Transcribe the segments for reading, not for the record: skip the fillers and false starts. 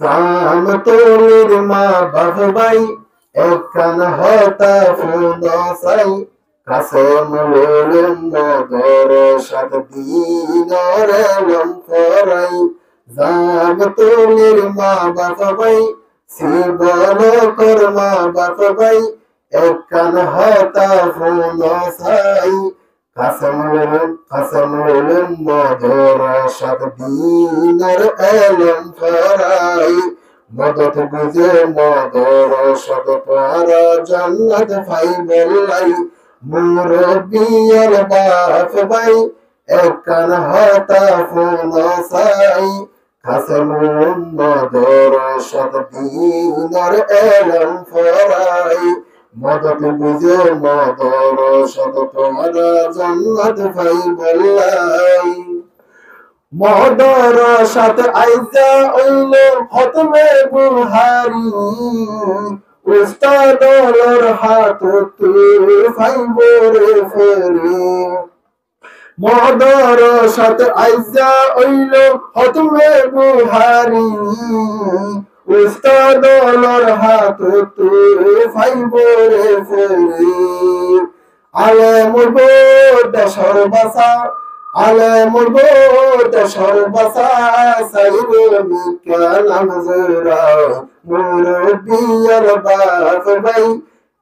জাম তোলির মা বাপ ভাই একখান হতা ফুল সাই কাছে মুলুম মদর সাত দিনর এলম ফরাই জাম তোলির মা বাপ ভাই শিবল কর মা বাপ ভাই একখান হতা ফুল সাই কাসমুলুম মদর সাত দিনর এলম ফরাই মদত বুঝে মদর সাত পারা জান্নাত ভাই বললাই মুরব্বিয়ার বাপ ভাই একখান হতা ফুল সাই কাসমুলুম মদর সাত দিনর এলম ফরাই মদত বুঝে মদর সাত পারা জান্নাত ভাই বললাই মদর সাথে আইজা ওইল হতমে বুহারি উস্তাদর হাত তুই ফাইবরে ফেরি মদর সাথে আইজা ওইল হতমে বুহারি উস্তাদর হাত তুই ফাইবরে ফেরি আলেমুল দেশর বাসা আলেমুল দেশর বাসা সাইরুল মিকালাম জুরা মুরব্বিয়ার বাপ ভাই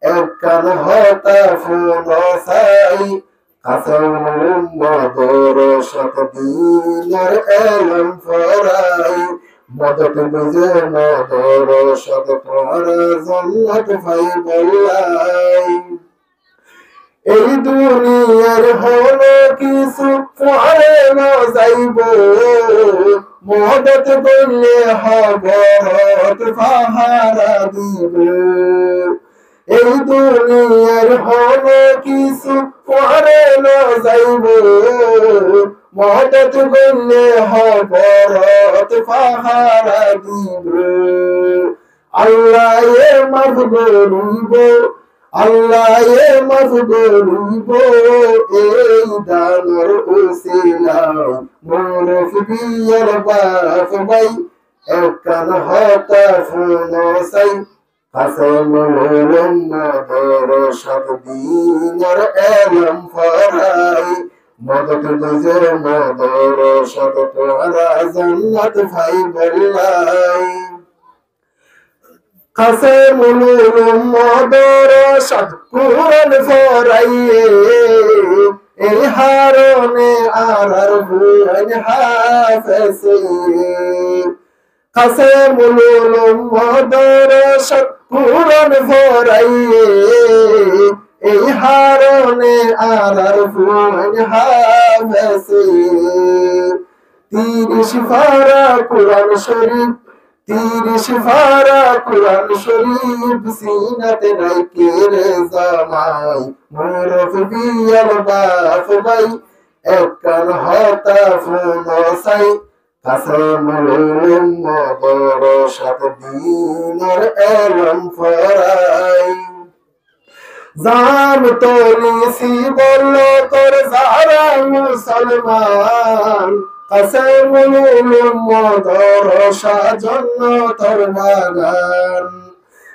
একখান হতা ফুল সাই কাসমুলুম মদর সাত দিনর এলম ফরাই মদত বুঝে মদর সাত পারা জান্নাত ভাই বললাই এই দুনিয়ার হলো কিছু পরে না যাইব মদত করলে হবরত পাহারা দিব এই দুনিয়ার হলো কিছু পরে না যাইব মদত করলে হবরত পাহারা দিব আল্লাহ এ মাফ করিব আল্লাহ এ মাফ করিব এই দানর উসিলায় মুরব্বিয়ার বাপ ভাই একখান হতা ফুল সাই কাসমুলুম মদর সাত দিনর এলম ফরাই মদত বুঝে মদর সাত পারা জান্নাত ভাই বললাই কাসমুলুম মদর সাত কুরআন ফরাইয়ে এই হারনে আরার বুরান হাফেজে কাসমুলুম মদর সাত কুরআন ফরাইয়ে এই হারনে আরার বুরান হাফেজে 30 পারা কুরআন শরীফ 30 পারা কুরআন শরীফ সিনাতে রাইখে রে জামাই মুরব্বিয়ার বাপ ভাই একখান হতা ফুল সাই কাসমুলুম মদর সাত দিনর এলম ফরাই জাম তোলিসি বলল কর যারা মুসলমান কাসমুলুম মদর জান্নাতের বাগান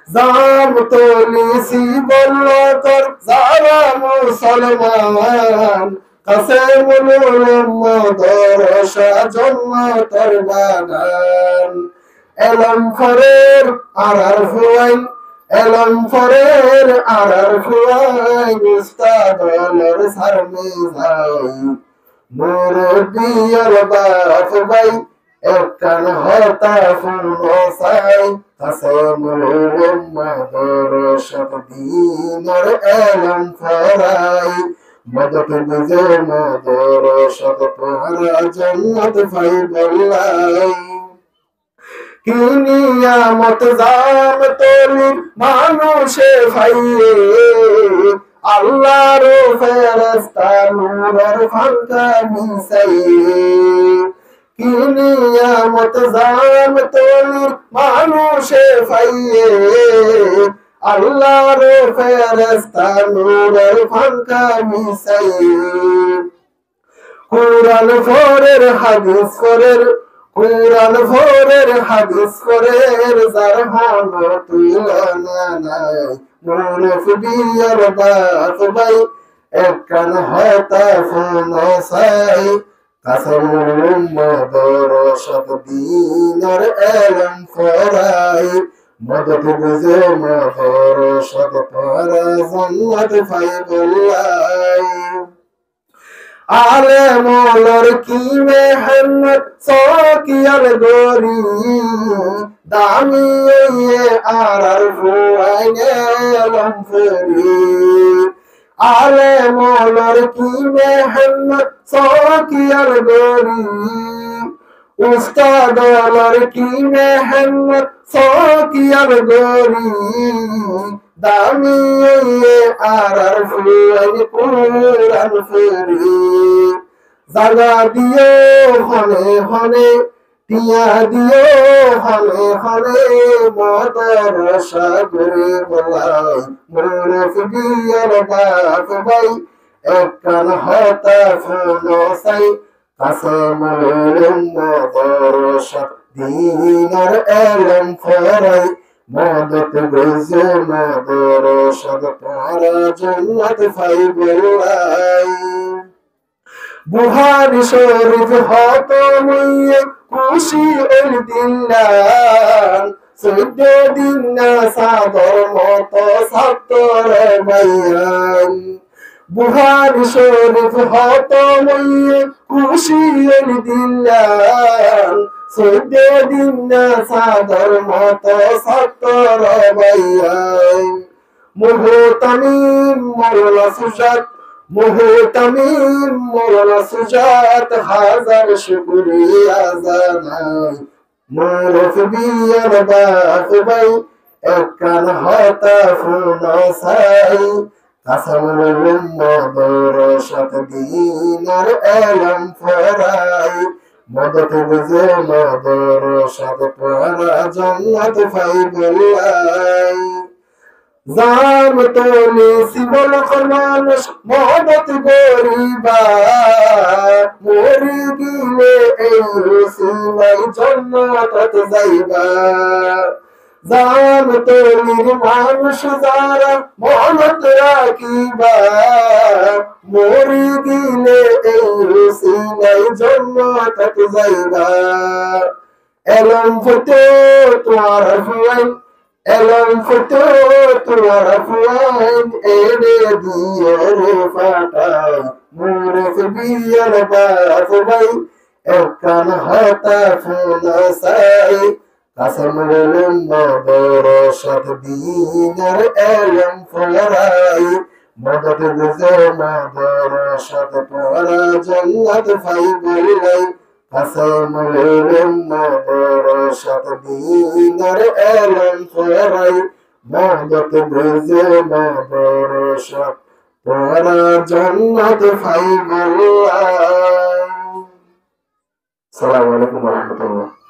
জাম তোলিসি বলল কর যারা মুসলমান কাসমুলুম মদর জান্নাতের বাগান এলম ফরের আরার ফুয়াই এলম ফরের আরার ফুয়াই উস্তাদর সারমে যাই মুরব্বিয়ার বাপ ভাই একখান হতা ফুল সাই কাসমুলুম মদর সাত দিনর এলম ফরাই মদত বুঝে মদর সাত পারা জান্নাত ভাই বললাই কি নিয়ামত জাম তোলি মানুষে ভাইয়ে আল্লাহর ফেরেশতা নূরের ফাঙ্কা মিশাইয়ে কি নিয়ামত জাম তোলি মানুষে ভাইয়ে আল্লাহর ফেরেশতা নূরের ফাঙ্কা মিশাইয়ে কুরআন ফরের হাদিস ফরের কুরআন ভোরের হাদিস করের যার হন তুলনা নাই মুরব্বিয়ার বাপ ভাই একখান হতা ফোন সাই কাসমুল মদরসত দিনের এলম ফরাই মদত বুঝে মদরসত পরা জন্নত ফাইবুল্লাহ আলে মোলর কি মেহনত সকিয়াল গরি দামি আর ফুয়াইনে লমফরি আলে মোলর কি মেহনত সকিয়াল গরি উস্তাদ ওলর কি মেহনত সকিয়াল গরি দামি আর ফুয়াইনে কুরআন ফরি জাগা দিও হনে হনে টিয়া দিও হনে হনে মদর সাগরে বলাই মুরব্বিয়ার বাপ ভাই একখান হতা ফোন সাই কাসমুল মদরসত দিনের এলম ফরাই মদত বুঝে মদরসত পরা জন্নত ফাইবুল্লাহ বুহারি শরীফ হত মুইয়ে খুশি এল দিল্লান চৈদ্দ দিন না সাদর মত সত্তর বয়ান বুহারি শরীফ হত মুইয়ে খুশি এল দিল্লান চৈদ্দ দিন না সাদর মত সত্তর বয়ান মুহতামিম মৌলা সুজাত মুহতামিম মৌলা সুজাত হাজার শুকরিয়া জানাই মুরব্বিয়ার বাপ ভাই একখান হতা ফোন সাই কাসমুল মদরসত দিনের এলম ফরাই মদত বুঝে মদরসত পরা জন্নত ফাইবুল্লাহ জাম তোলে সিবল মানুষ মদত গরিবা মরি গিলে এই সিলাই জন্নত যাইবা জাম তোলির মানুষ যারা মদত রাখিবা মরি গিলে এই সিলাই জন্নত যাইবা এলম ফটো তোমার ফুয়াই এলম ফটো তোমার ফুয়াইন এনে দিয়ে রে ফাটাই মুরব্বিয়ার বাপ ভাই একখান হতা ফোন সাই কাসমুল মদরসত দিনের এলম ফরাই মদত বুঝে মদরসত পরা জন্নত ফাইবুল্লাহ কাসমুল মদরসত দিনের এলম ফরাই মদত বুঝে মদরসত পরা জন্নত ফাইবুল্লাহ। আসসালামু আলাইকুম ওয়া রাহমাতুল্লাহ।